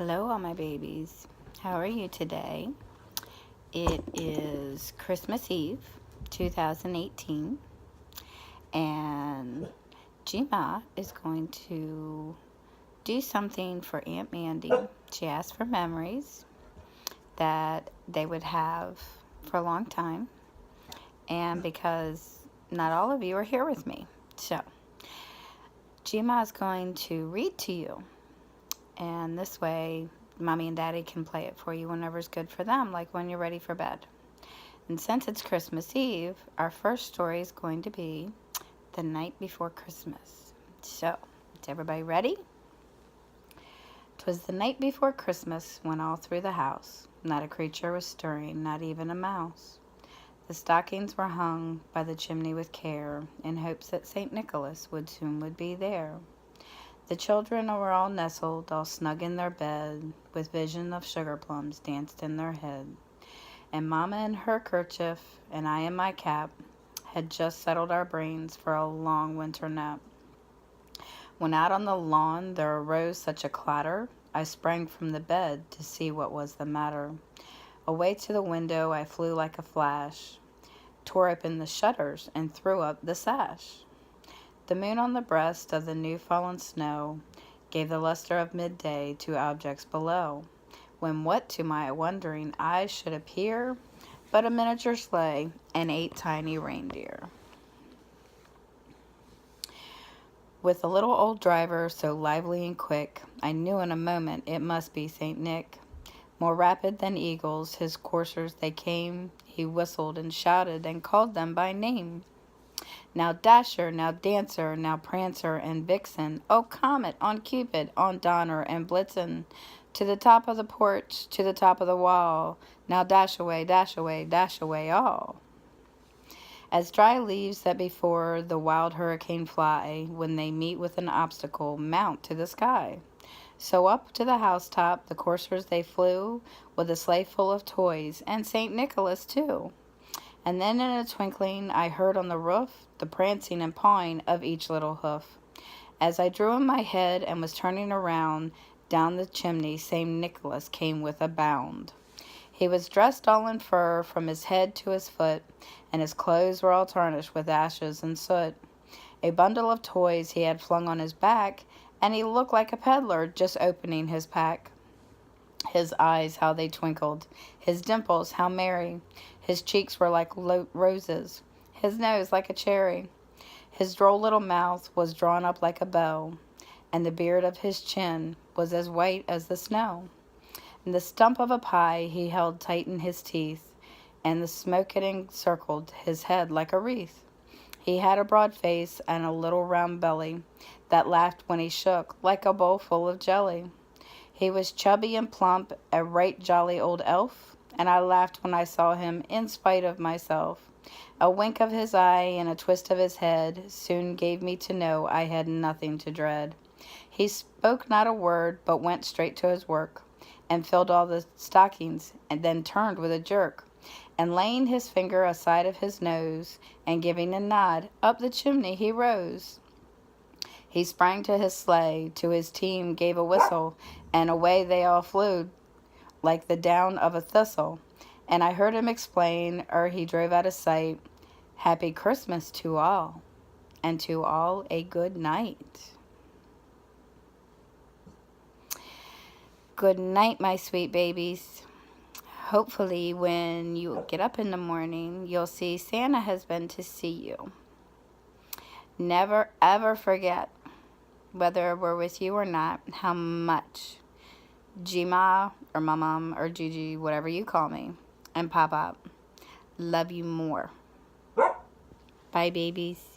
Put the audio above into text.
Hello, all my babies. How are you today? It is Christmas Eve, 2018, and Gma is going to do something for Aunt Mandy. She asked for memories that they would have for a long time, and because not all of you are here with me, so Gma is going to read to you, and this way Mommy and Daddy can play it for you whenever's good for them, like when you're ready for bed. And since it's Christmas Eve, our first story is going to be The Night Before Christmas. So, is everybody ready? 'Twas the night before Christmas when all through the house not a creature was stirring, not even a mouse. The stockings were hung by the chimney with care, in hopes that St. Nicholas would be there. The children were all nestled, all snug in their bed, with vision of sugar plums danced in their head. And Mama in her kerchief, and I in my cap, had just settled our brains for a long winter nap. When out on the lawn there arose such a clatter, I sprang from the bed to see what was the matter. Away to the window I flew like a flash, tore open the shutters, and threw up the sash. The moon on the breast of the new-fallen snow gave the luster of midday to objects below, when what to my wondering eyes should appear but a miniature sleigh and 8 tiny reindeer. With a little old driver so lively and quick, I knew in a moment it must be St. Nick. More rapid than eagles, his coursers they came. He whistled and shouted and called them by name. Now Dasher, now Dancer, now Prancer and Vixen, oh Comet, on Cupid, on Donner and Blitzen, to the top of the porch, to the top of the wall, now dash away, dash away, dash away all. As dry leaves that before the wild hurricane fly, when they meet with an obstacle, mount to the sky. So up to the housetop the coursers they flew, with a sleigh full of toys, and St. Nicholas too. And then in a twinkling I heard on the roof the prancing and pawing of each little hoof. As I drew in my head and was turning around, down the chimney St. Nicholas came with a bound. He was dressed all in fur from his head to his foot, and his clothes were all tarnished with ashes and soot. A bundle of toys he had flung on his back, and he looked like a peddler just opening his pack. His eyes, how they twinkled, his dimples, how merry. His cheeks were like roses, his nose like a cherry. His droll little mouth was drawn up like a bow, and the beard of his chin was as white as the snow. And the stump of a pie he held tight in his teeth, and the smoke it encircled his head like a wreath. He had a broad face and a little round belly that laughed when he shook like a bowl full of jelly. He was chubby and plump, a right jolly old elf, and I laughed when I saw him in spite of myself. A wink of his eye and a twist of his head soon gave me to know I had nothing to dread. He spoke not a word, but went straight to his work, and filled all the stockings, and then turned with a jerk, and laying his finger aside of his nose, and giving a nod, up the chimney he rose. He sprang to his sleigh, to his team gave a whistle, and away they all flew, like the down of a thistle. And I heard him explain, ere he drove out of sight, Happy Christmas to all, and to all a good night. Good night, my sweet babies. Hopefully, when you get up in the morning, you'll see Santa has been to see you. Never, ever forget, whether we're with you or not, how much Gma or my mom or Gigi, whatever you call me, and Pop-Up love you more. Bye, babies.